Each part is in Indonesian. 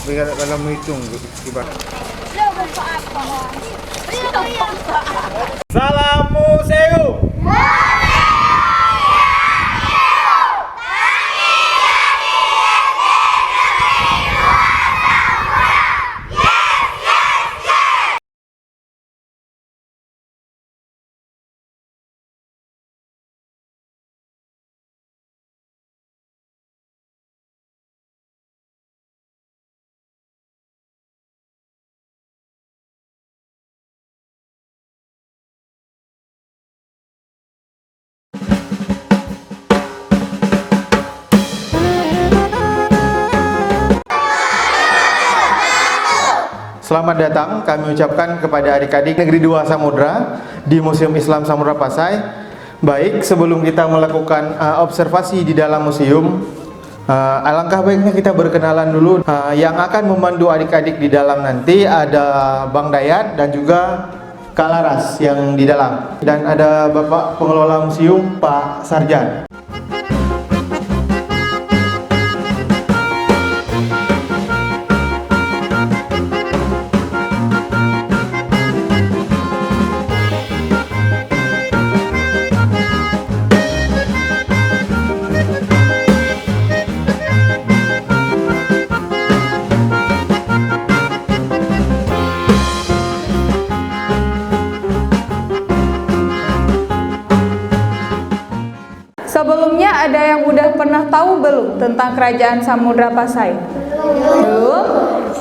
Dalam menghitung ibarat. Salam Museum. Selamat datang kami ucapkan kepada adik-adik Negeri 2 Samudra di Museum Islam Samudra Pasai. Baik, sebelum kita melakukan observasi di dalam museum, alangkah baiknya kita berkenalan dulu. Yang akan memandu adik-adik di dalam nanti ada Bang Dayat dan juga Kak Laras yang di dalam, dan ada Bapak Pengelola Museum Pak Sarjan. Sebelumnya ada yang udah pernah tahu belum tentang Kerajaan Samudra Pasai? Belum?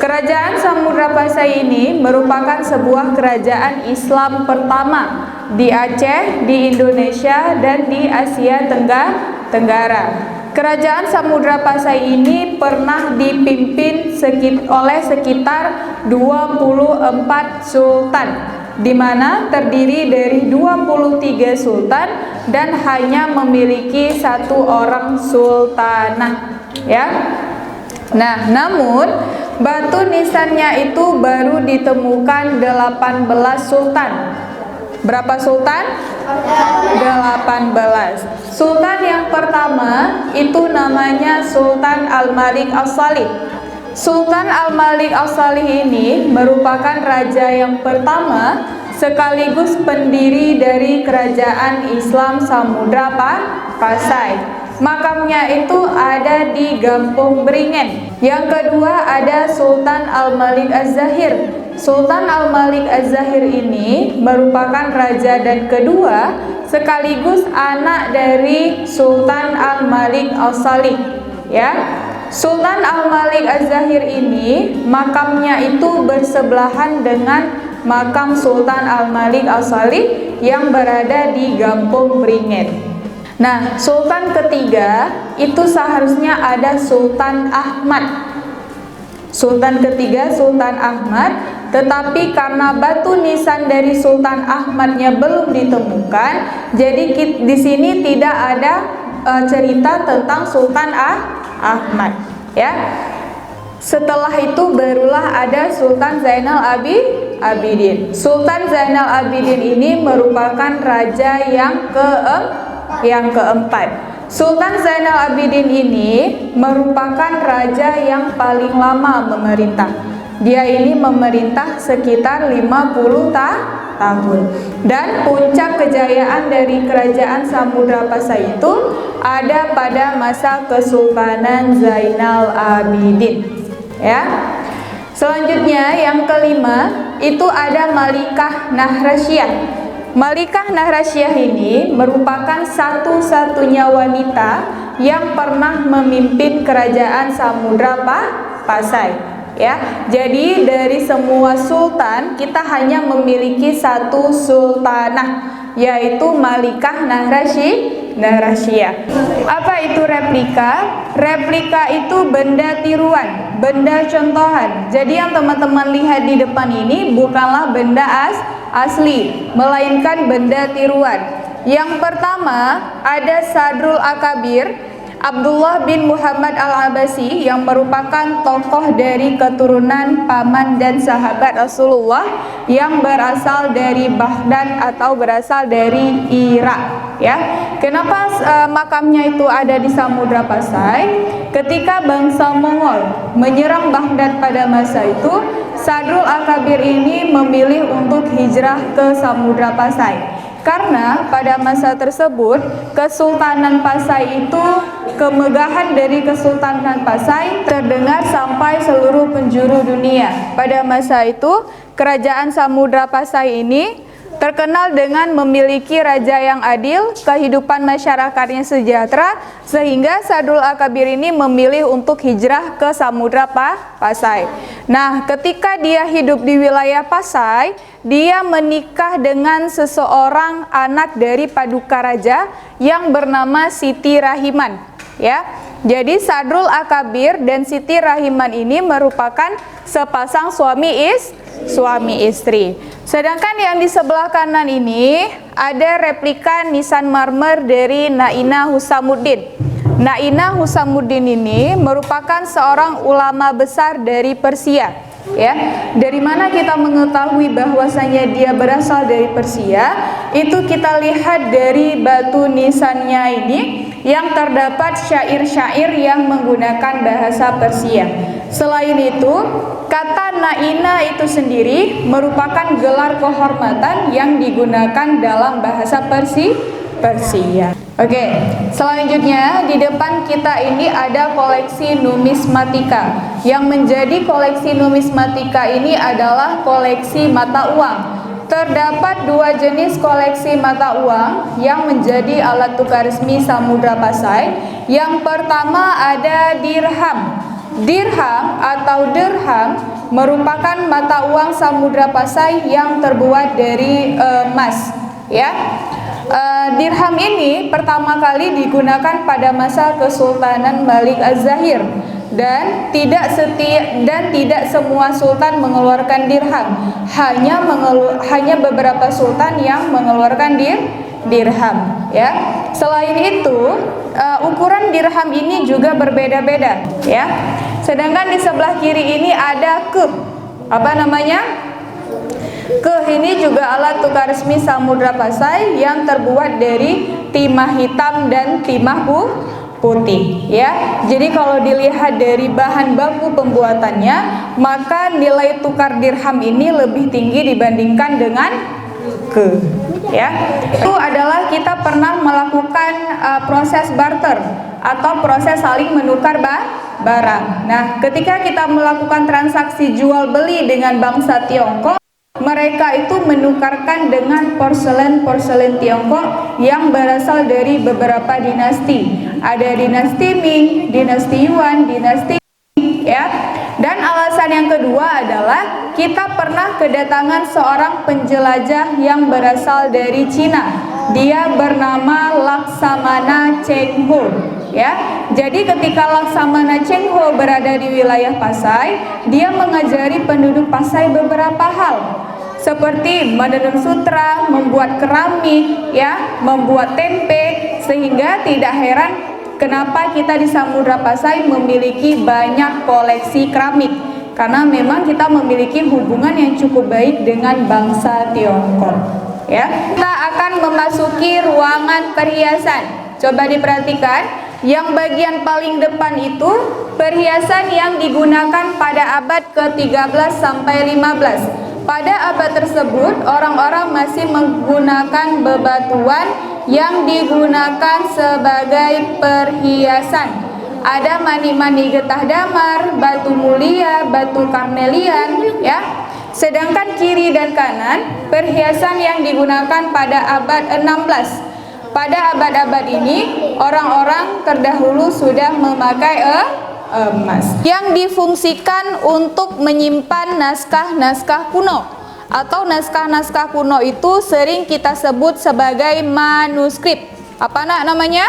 Kerajaan Samudra Pasai ini merupakan sebuah kerajaan Islam pertama di Aceh, di Indonesia, dan di Asia Tenggara. Kerajaan Samudra Pasai ini pernah dipimpin oleh sekitar 24 sultan, di mana terdiri dari 23 sultan dan hanya memiliki 1 orang sultanah, ya. Nah, namun batu nisannya itu baru ditemukan 18 sultan. Berapa sultan? 18. Sultan yang pertama itu namanya Sultan Al-Malik As-Salih. Sultan Al-Malik As-Salih ini merupakan raja yang pertama sekaligus pendiri dari Kerajaan Islam Samudra Pasai. Makamnya itu ada di Gampung Beringen. Yang kedua ada Sultan Al-Malik Az-Zahir. Sultan Al-Malik Az-Zahir ini merupakan raja dan kedua sekaligus anak dari Sultan Al-Malik As-Salih, ya. Sultan Al-Malik Az-Zahir ini makamnya itu bersebelahan dengan makam Sultan Al-Malik As-Salih yang berada di Gampung Beringen. Nah, sultan ketiga itu seharusnya ada Sultan Ahmad. Sultan ketiga Sultan Ahmad, tetapi karena batu nisan dari Sultan Ahmadnya belum ditemukan, jadi di sini tidak ada cerita tentang Sultan Ahmad, ya. Setelah itu barulah ada Sultan Zainal Abidin. Sultan Zainal Abidin ini merupakan raja yang keempat. Sultan Zainal Abidin ini merupakan raja yang paling lama memerintah. Dia ini memerintah sekitar 50 tahun. Dan puncak kejayaan dari Kerajaan Samudra Pasai itu ada pada masa Kesultanan Zainal Abidin, ya. Selanjutnya yang kelima itu ada Malikah Nahrasyah. Malikah Nahrasyah ini merupakan satu-satunya wanita yang pernah memimpin Kerajaan Samudra Pasai, ya. Jadi dari semua sultan kita hanya memiliki 1 sultanah, yaitu Malikah Nahrasyah. Apa itu replika? Replika itu benda tiruan, benda contohan. Jadi yang teman-teman lihat di depan ini bukanlah benda asli, melainkan benda tiruan. Yang pertama ada Sadrul Akabir. Abdullah bin Muhammad Al-Abbasi yang merupakan tokoh dari keturunan paman dan sahabat Rasulullah yang berasal dari Baghdad atau berasal dari Irak, ya. Kenapa makamnya itu ada di Samudra Pasai? Ketika bangsa Mongol menyerang Baghdad pada masa itu, Sadrul Akabir ini memilih untuk hijrah ke Samudra Pasai. Karena pada masa tersebut Kesultanan Pasai itu, kemegahan dari Kesultanan Pasai terdengar sampai seluruh penjuru dunia. Pada masa itu Kerajaan Samudra Pasai ini terkenal dengan memiliki raja yang adil, kehidupan masyarakatnya sejahtera, sehingga Sadrul Akabir ini memilih untuk hijrah ke Samudra Pasai. Nah, ketika dia hidup di wilayah Pasai, dia menikah dengan seseorang anak dari Paduka Raja yang bernama Siti Rahiman, ya. Jadi Sadrul Akabir dan Siti Rahiman ini merupakan sepasang suami istri. Sedangkan yang di sebelah kanan ini ada replika nisan marmer dari Naina Husamuddin. Naina Husamuddin ini merupakan seorang ulama besar dari Persia, ya. Dari mana kita mengetahui bahwasanya dia berasal dari Persia? Itu kita lihat dari batu nisannya ini yang terdapat syair-syair yang menggunakan bahasa Persia. Selain itu, kata Naina itu sendiri merupakan gelar kehormatan yang digunakan dalam bahasa Persia. Oke, selanjutnya di depan kita ini ada koleksi numismatika. Yang menjadi koleksi numismatika ini adalah koleksi mata uang. Terdapat dua jenis koleksi mata uang yang menjadi alat tukar resmi Samudra Pasai. Yang pertama ada dirham. Dirham atau dirham merupakan mata uang Samudra Pasai yang terbuat dari emas, ya. Dirham ini pertama kali digunakan pada masa Kesultanan Malik Az-Zahir dan tidak semua sultan mengeluarkan dirham. Hanya beberapa sultan yang mengeluarkan dirham, ya. Selain itu, ukuran dirham ini juga berbeda-beda, ya. Sedangkan di sebelah kiri ini ada keh. Apa namanya? Keh ini juga alat tukar resmi Samudra Pasai yang terbuat dari timah hitam dan timah putih, ya. Jadi kalau dilihat dari bahan baku pembuatannya, maka nilai tukar dirham ini lebih tinggi dibandingkan dengan keh, ya. Itu adalah kita pernah melakukan proses barter atau proses saling menukar barang. Nah, ketika kita melakukan transaksi jual beli dengan bangsa Tiongkok, mereka itu menukarkan dengan porselen Tiongkok yang berasal dari beberapa dinasti. Ada dinasti Ming, dinasti Yuan, dinasti, ya. Dan alasan yang kedua adalah kita pernah kedatangan seorang penjelajah yang berasal dari Cina. Dia bernama Laksamana Cheng Ho, ya. Jadi ketika Laksamana Cheng Ho berada di wilayah Pasai, dia mengajari penduduk Pasai beberapa hal, seperti menenun sutra, membuat keramik, ya, membuat tempe, sehingga tidak heran kenapa kita di Samudra Pasai memiliki banyak koleksi keramik, karena memang kita memiliki hubungan yang cukup baik dengan bangsa Tiongkok, ya. Kita akan memasuki ruangan perhiasan. Coba diperhatikan, yang bagian paling depan itu perhiasan yang digunakan pada abad ke-13 sampai 15. Pada abad tersebut, orang-orang masih menggunakan bebatuan yang digunakan sebagai perhiasan. Ada mani-mani getah damar, batu mulia, batu karnelian, ya. Sedangkan kiri dan kanan perhiasan yang digunakan pada abad 16. Pada abad-abad ini, orang-orang terdahulu sudah memakai emas yang difungsikan untuk menyimpan naskah-naskah kuno, atau naskah-naskah kuno itu sering kita sebut sebagai manuskrip. Apa namanya?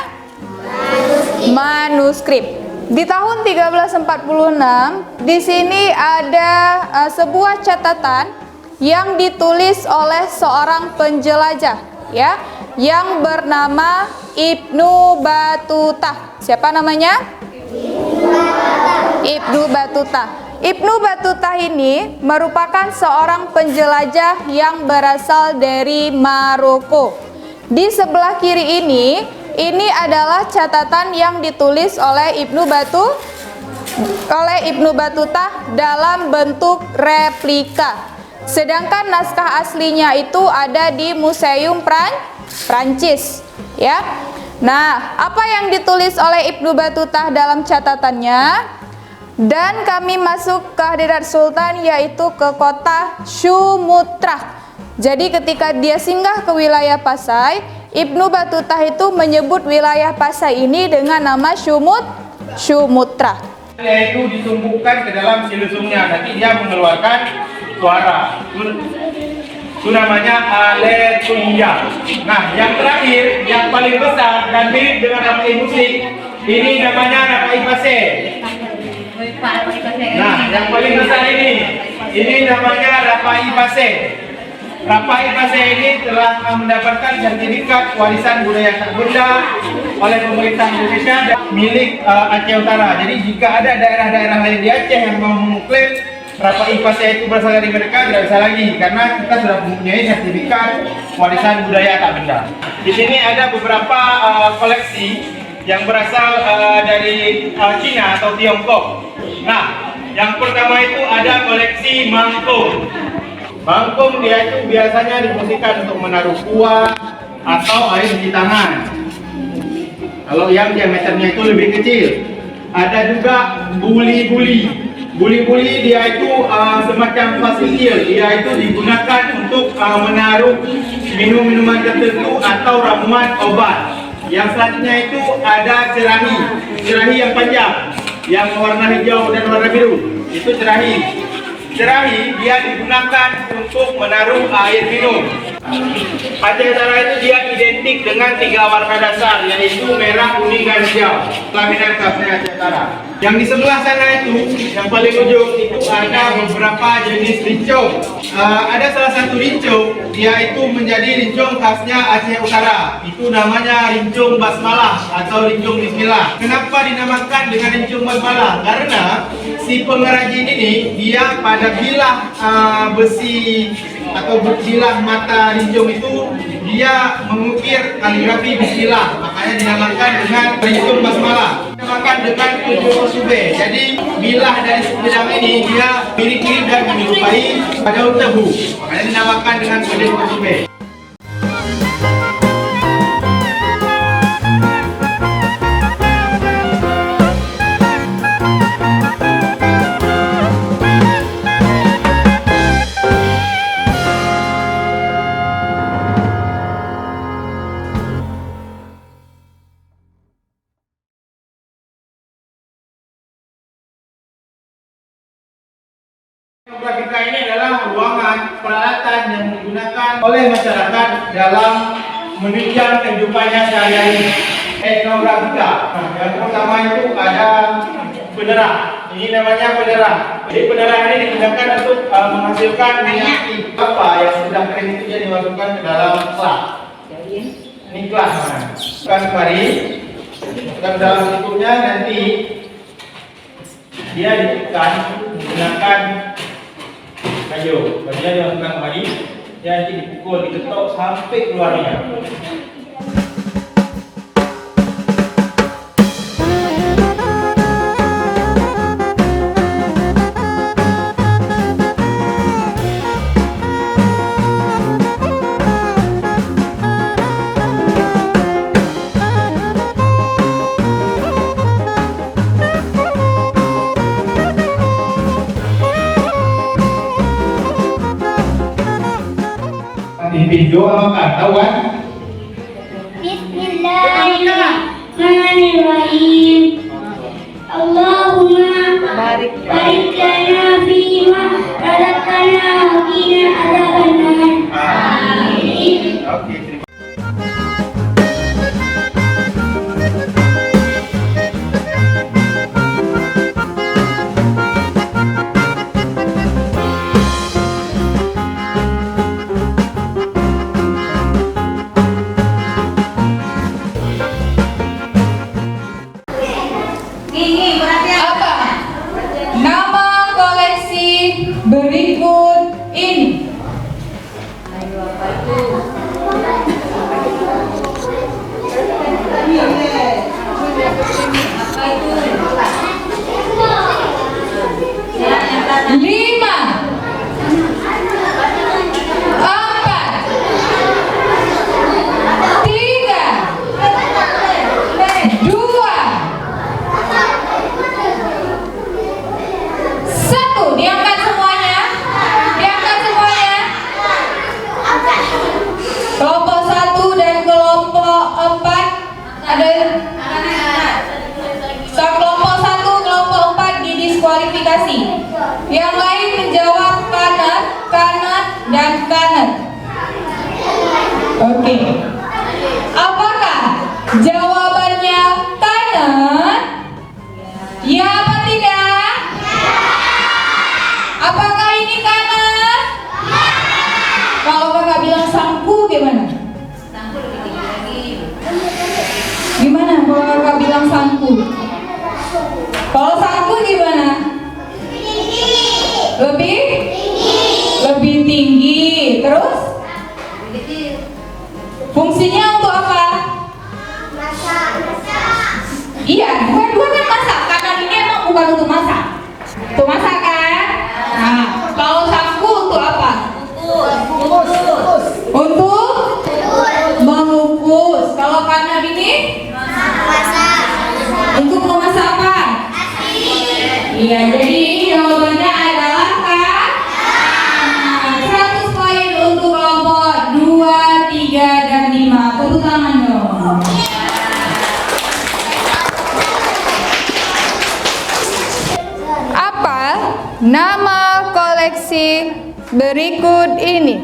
Manuskrip. Di tahun 1346 di sini ada sebuah catatan yang ditulis oleh seorang penjelajah, ya, yang bernama Ibnu Batutah. Siapa namanya? Ibnu Battuta. Ibnu Battuta ini merupakan seorang penjelajah yang berasal dari Maroko. Di sebelah kiri ini adalah catatan yang ditulis oleh Ibnu Battuta dalam bentuk replika. Sedangkan naskah aslinya itu ada di Museum Prancis, ya. Nah, apa yang ditulis oleh Ibnu Battuta dalam catatannya? Dan kami masuk ke Hadirat Sultan, yaitu ke kota Sumatra. Jadi ketika dia singgah ke wilayah Pasai, Ibnu Battuta itu menyebut wilayah Pasai ini dengan nama Sumatra. Yaitu ditumbuhkan ke dalam silusumnya, nanti dia mengeluarkan suara. Itu namanya aletuya. Nah, yang terakhir, yang paling besar dan mirip dengan rapai musik, ini namanya rapai pase. Nah, yang paling besar ini namanya rapai pase. Rapai pase ini telah mendapatkan sertifikat warisan budaya tak benda oleh pemerintah Indonesia dan milik Aceh Utara. Jadi jika ada daerah-daerah lain di Aceh yang mau mengklaim rapai pase itu berasal dari mereka, tidak bisa lagi karena kita sudah mempunyai sertifikat warisan budaya tak benda. Di sini ada beberapa koleksi yang berasal dari Cina atau Tiongkok. Nah, yang pertama itu ada koleksi mangkung. Mangkung dia itu biasanya difungsikan untuk menaruh kuah atau air di tangan. Kalau yang diameternya itu lebih kecil. Ada juga buli-buli. Buli-buli dia itu semacam fasil. Dia itu digunakan untuk menaruh minum-minuman tertentu atau ramuan obat. Yang selanjutnya itu ada cerahi. Cerahi yang panjang, yang warna hijau dan warna biru. Itu cerahi. Cerahi dia digunakan untuk menaruh air minum. Aceh Utara itu dia identik dengan 3 warna dasar, yaitu merah, kuning, dan hijau. Kelahiran khasnya Aceh Utara. Yang di sebelah sana itu, yang paling ujung itu ada beberapa jenis rincung. Ada salah satu rincung, dia itu menjadi rincung khasnya Aceh Utara. Itu namanya rincung basmalah atau rincung bismillah. Kenapa dinamakan dengan rincung basmalah? Karena si pengrajin ini dia pada bilah besi atau bilah mata rincung itu dia mengukir kaligrafi bismillah, makanya dinamakan dengan rincung basmalah. Dinamakan dengan 7 sube. Jadi bilah dari bidang ini dia mirip-mirip dan menyerupai daun tebu, makanya dinamakan dengan 7 sube. Grafika ini adalah ruangan peralatan yang digunakan oleh masyarakat dalam menunjang kehidupannya sehari-hari. Etnografika. Nah, yang pertama itu ada penerang. Ini namanya penerang. Jadi penerang ini digunakan untuk menghasilkan minyak kelapa yang sudah kering itu dia dimasukkan ke dalam klak. Ini klak. Masukkan kemari. Masukkan ke dalam tutupnya, nanti dia ditekan menggunakan kayu. Kemudian dimasukkan kembali, dia nanti dipukul, diketok sampai keluarnya. Video apa tahu kan? Bismillahirrahmanirrahim. Allahumma barik lana fima razaqtana wa qina adzabannar. Amin. Oke. berikut ini. Lima, empat, tiga, dua, satu. Diangkat semuanya. Diangkat semuanya. Kelompok 1 dan kelompok 4 ada. Kelompok 1, kelompok 4 didiskualifikasi. Yang lain menjawab kanan, kanan, dan kanan. Oke. Apakah jawabannya kanan? Ya apa tidak? Apakah ini kanan? Kalau kakak bilang sangku gimana? Gimana kalau kakak bilang sangku? Kalau sangku gimana? Lebih? Lebih tinggi. Terus? Fungsinya untuk apa? Iya, dua-dua kan masak. Kanan ini emang bukan untuk masak. Untuk masak kan? Nah, kalau sangku untuk apa? Untuk mengukus. Kalau kanan ini? Untuk memasak apa? Iya, jadi jawabannya adalah kan? 100 poin untuk kelompok 2, 3, dan 5. Tepuk tangan dong. Apa nama koleksi berikut ini?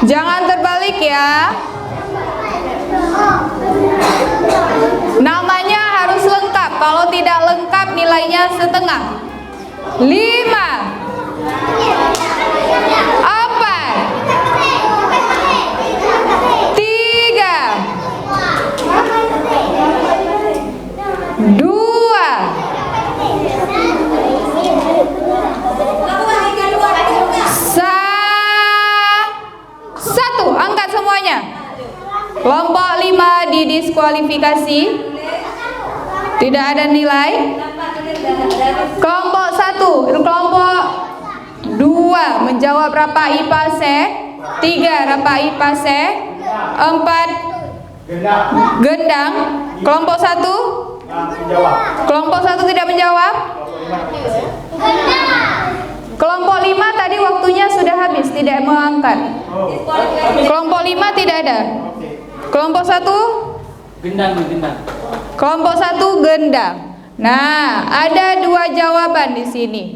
Jangan terbalik ya. Namanya harus lengkap. Kalau tidak lengkap nilainya setengah. 5, 4, 3, 2, 1. Angkat semuanya. Kelompok 5 didiskualifikasi. Tidak ada nilai. Kelompok 1, kelompok 2 menjawab Rapa IPA C, 3 Rapa IPA C, 4 gendang. Kelompok 1? Kelompok 1 tidak menjawab. Kelompok 5 tadi waktunya sudah habis, tidak mengangkat. Kelompok 5 tidak ada. Kelompok 1? Gendang. Kelompok 1 gendang. Nah, ada 2 jawaban di sini.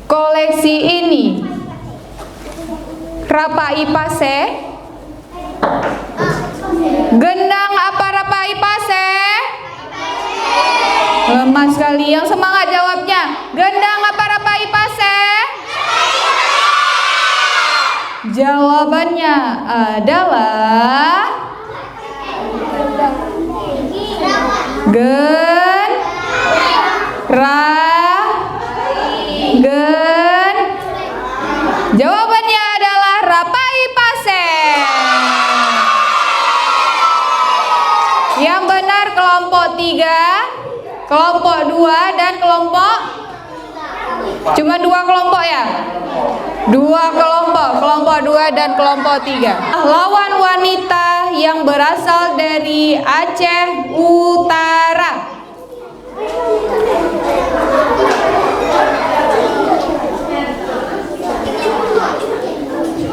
Koleksi ini Rapa IPA C, gendang apa Rapa IPA C? Lemah sekali. Yang semangat jawabnya. Gendang apa Rapa IPA C? Jawabannya adalah Jawabannya adalah Rapa IPA C. Yang benar kelompok 3, kelompok 2, dan kelompok cuma 2 kelompok ya? 2 kelompok 2 dan kelompok 3. Lawan wanita yang berasal dari Aceh Utara.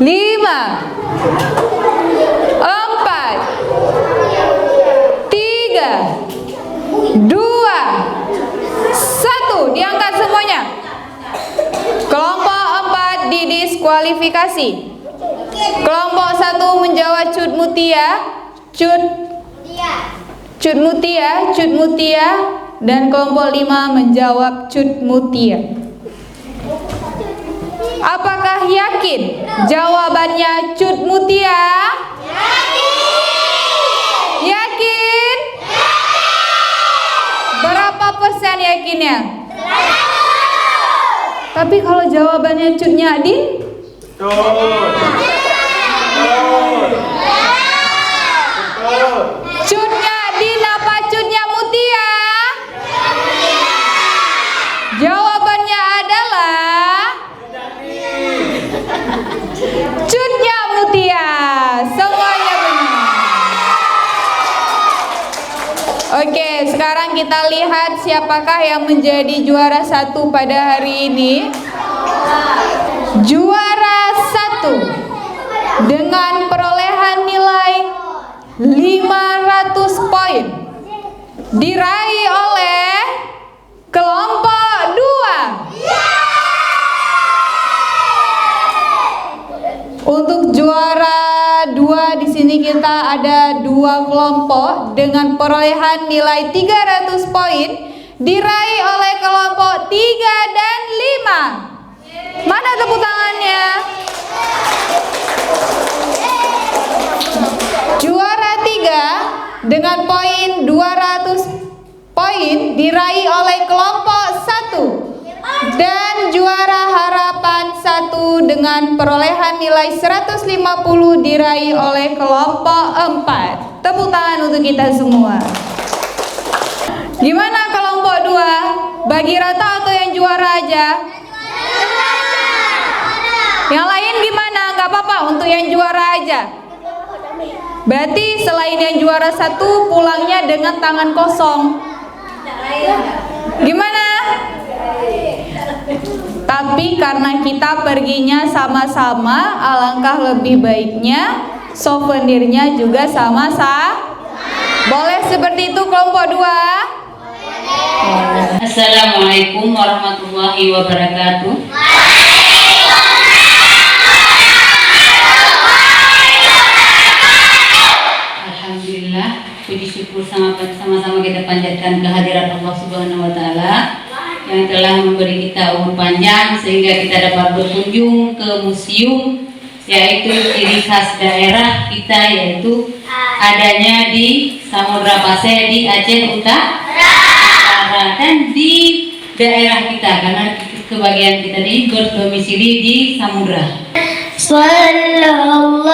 Lima, 4, 3, 2, 1. Diangkat semuanya. Kelompok 4 didiskualifikasi. Kelompok 1 menjawab Cut Mutia, dan kelompok 5 menjawab Cut Mutia. Apakah yakin jawabannya Cut Mutia? Yakin? yakinnya? Tapi kalau jawabannya Cutnya Din? Cutnya Din apa Cutnya Mutia? Jawabannya adalah Cutnya Mutia. Semuanya benar. Oke, sekarang kita lihat siapakah yang menjadi juara 1 pada hari ini. Juara 1 dengan perolehan nilai 500 poin diraih oleh kelompok 2. Untuk juara 2 di sini kita ada 2 kelompok dengan perolehan nilai 300 poin diraih oleh kelompok 3 dan 5. Mana tepuk tangannya? Juara 3 dengan poin 200 poin diraih oleh kelompok 1 dan juara harapan 1 dengan perolehan nilai 150 diraih oleh kelompok 4. Tepuk tangan untuk kita semua. Gimana kelompok 2? Bagi rata atau yang juara aja? Yang lain gimana? Gak apa-apa untuk yang juara aja. Berarti selain yang juara 1 pulangnya dengan tangan kosong. Gimana? Tapi karena kita perginya sama-sama, alangkah lebih baiknya souvenirnya juga sama-sama. Boleh seperti itu kelompok 2? Assalamualaikum warahmatullahi wabarakatuh. Alhamdulillah, puji syukur sama-sama kita panjatkan kehadiran Allah Subhanahu wa taala yang telah memberi kita umur panjang sehingga kita dapat berkunjung ke museum, yaitu ciri khas daerah kita, yaitu adanya di Samudra Pasai di Aceh Utara dan di daerah kita, karena kebagian kita ini berdomisili di Samudra. Sallallahu